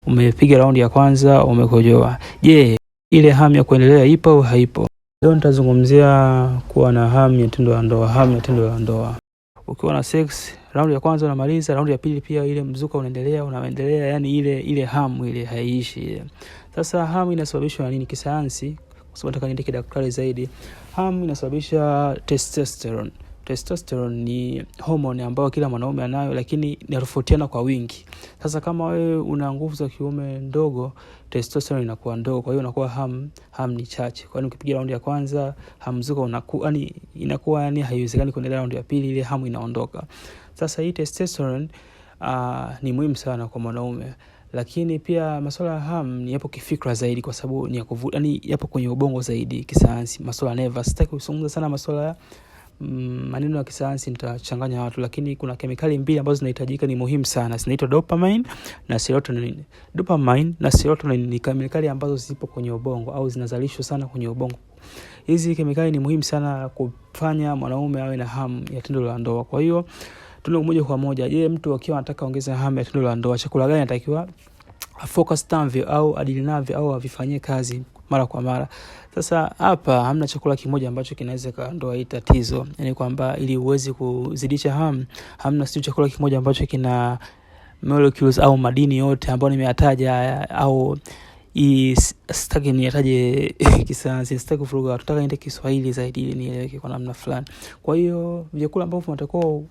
umepiga raundi ya kwanza, umekojoa. Je, ile hamu ya kuendelea ipo au haipo? Leo nitazungumzia kuwa na hamu ya tendo la ndoa, hamu ya tendo la ndoa. Ukiwa na sex, raundi ya kwanza unamaliza, raundi ya pili pia ile mzuka unaendelea, yani ile hamu ile haiishi. Sasa hamu inasababishwa na nini kisayansi? Kwa sababu nataka niende kidaktari zaidi. Hamu inasababisha testosterone. Testosterone ni hormone ambayo kila mwanaume anayo, lakini inatofautiana kwa wingi. Sasa kama wewe una nguvu za kiume ndogo, testosterone inakuwa ndogo, kwa hiyo inakuwa hamu ni chache. Kwa hiyo ukipiga raundi ya kwanza, hamzuka inakuwa haiwezekani kuendelea raundi ya pili, ile hamu inaondoka. Sasa hii testosterone ni muhimu sana kwa mwanaume. Lakini pia masuala ya hamu ni yapo kifikra zaidi, kwa sababu ni yapo kwenye ubongo zaidi kisayansi. Masuala ya nervous, sitaki kuzungumza sana masuala ya maneno ya kisayansi, nitachanganya watu, lakini kuna kemikali mbili ambazo zinahitajika, ni muhimu sana, zinaitwa dopamine na serotonin. Dopamine na serotonin ni kemikali ambazo zipo kwenye ubongo au zinazalishwa sana kwenye ubongo. Hizi kemikali ni muhimu sana kufanya mwanaume awe na hamu ya tendo la ndoa. Kwa hiyo tuna moja kwa moja, je, mtu akiwa anataka ongeza hamu ya tendo la ndoa, chakula gani anatakiwa focus navyo au adili navyo au avifanyie kazi mara kwa mara? Sasa hapa hamna chakula kimoja ambacho kinaweza kaondoa hii tatizo. Yaani kwamba ili uweze kuzidisha hamu, hamna sio chakula kimoja ambacho kina molecules au madini yote ambayo nimeyataja, au sitaki niyataje kisayansi, sitaki kufuruga, tutaka niende Kiswahili zaidi ili nieleweke kwa namna fulani. Kwa hiyo vyakula ambavyo unatakiwa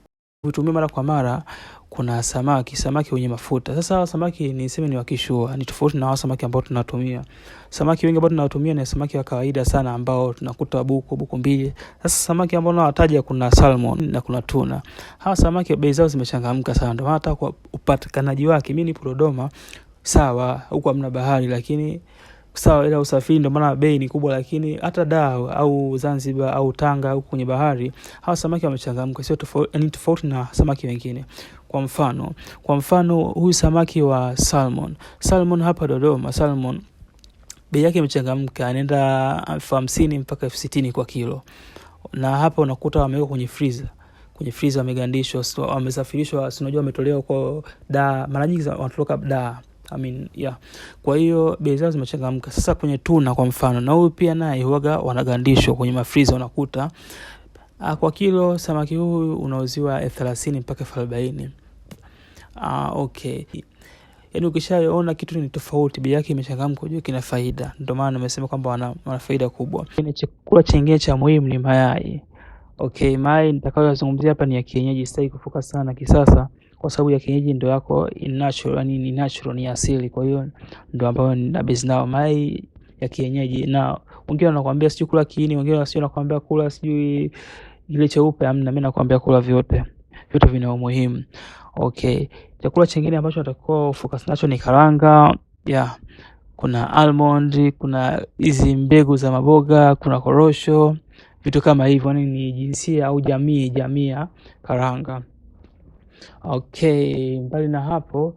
vitumie mara kwa mara, kuna samaki wenye mafuta. Sasa samaki niseme ni wakishua, ni tofauti na samaki ambao tunatumia. Samaki wengi ambao tunatumia ni samaki wa kawaida sana ambao tunakuta buku mbili. Sasa samaki ambao nawataja, kuna salmon na kuna tuna. Hawa samaki bei zao zimechangamka sana, ndio hata kwa upatikanaji wake. Mimi nipo Dodoma, sawa huko hamna bahari, lakini sawa ila usafiri ndio maana bei ni kubwa, lakini hata Dar au Zanzibar au Tanga au kwenye bahari, hawa samaki wamechangamka, sio tofauti na samaki wengine. Kwa mfano huyu samaki wa salmon hapa Dodoma, salmon bei yake imechangamka, inaenda 50 mpaka 60 kwa kilo. Na hapa unakuta wameweka kwenye freezer wamegandishwa, wamesafirishwa, unajua wametolewa kwa Dar, mara nyingi wanatoka Dar. Kwa hiyo bei zao zimechangamka. Sasa kwenye tuna kwa mfano, na huyu pia naye huaga wanagandishwa kwenye mafreezer, unakuta kwa kilo samaki huyu unauziwa 30 mpaka 40. Okay. Yaani ukishaona kitu ni tofauti, bei yake imechangamka, unajua kina faida. Ndio maana nimesema kwamba wana faida kubwa. Chakula chengine cha muhimu ni mayai. Okay, mayai nitakayozungumzia hapa ni ya kienyeji, sitaki kufoka sana kisasa, kwa sababu ya kienyeji ndio yako natural, ni natural, ni asili. Kwa hiyo ndio ambayo na base nao mayai ya kienyeji. Na wengine wanakuambia sijui kula kiini, wengine wanakuambia kula sijui ile cheupe. Mimi nakwambia kula vyote vina umuhimu. Okay, chakula kingine ambacho natakuwa focus nacho ni karanga. Kuna almond, kuna hizi mbegu za maboga, kuna korosho, vitu kama hivyo. Ni jinsia au jamii ya karanga. Okay, mbali na hapo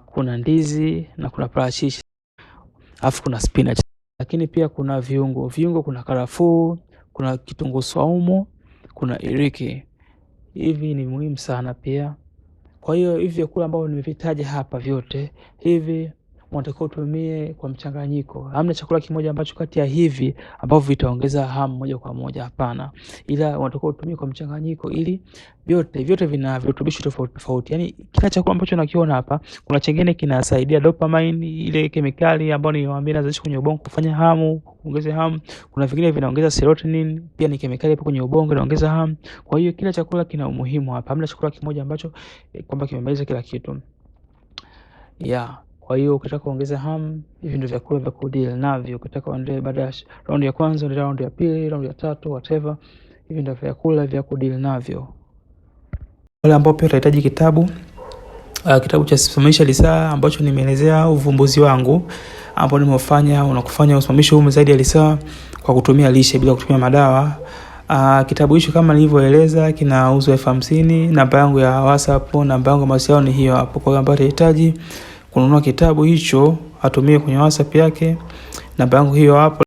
kuna ndizi na kuna parachichi, alafu kuna spinach. Lakini pia kuna viungo, kuna karafuu, kuna kitunguu saumu, kuna iliki. Hivi ni muhimu sana pia. Kwa hiyo hivi vyakula ambavyo nimevitaja hapa vyote hivi unatakiwa utumie kwa mchanganyiko. Hamna chakula kimoja ambacho kati ya hivi ambavyo vitaongeza hamu moja kwa moja, hapana. Ila unatakiwa utumie kwa mchanganyiko, ili vyote vina virutubisho tofauti. Yaani kila chakula ambacho nakiona hapa, kuna chengine kinasaidia dopamine, ile kemikali ambayo niwaambia inazalisha kwenye ubongo kufanya hamu, kuongeza hamu. Kuna vingine vinaongeza serotonin, pia ni kemikali hapo kwenye ubongo inaongeza hamu. Kwa hiyo kila chakula kina umuhimu hapa. Hamna chakula kimoja ambacho kwamba kimemaliza kila kitu. Kwa hiyo ukitaka kuongeza hamu, hivi ndio vyakula vya kudeal navyo. Ukitaka uendelee baada ya raundi ya kwanza, ndio raundi ya pili, raundi ya tatu, whatever, hivi ndio vyakula vya kudeal navyo. Wale ambao pia utahitaji kitabu cha Simamisha Lisaa, ambacho nimeelezea uvumbuzi wangu ambao nimefanya unakufanya usimamishe uume zaidi ya lisaa kwa kutumia lishe bila kutumia madawa. Kitabu hicho kama nilivyoeleza kinauzwa 50. Namba yangu ya WhatsApp, namba yangu ya mawasiliano ni hiyo hapo. Kwa ambaye anahitaji kununua kitabu hicho atumie kwenye WhatsApp yake, namba yangu hiyo hapo.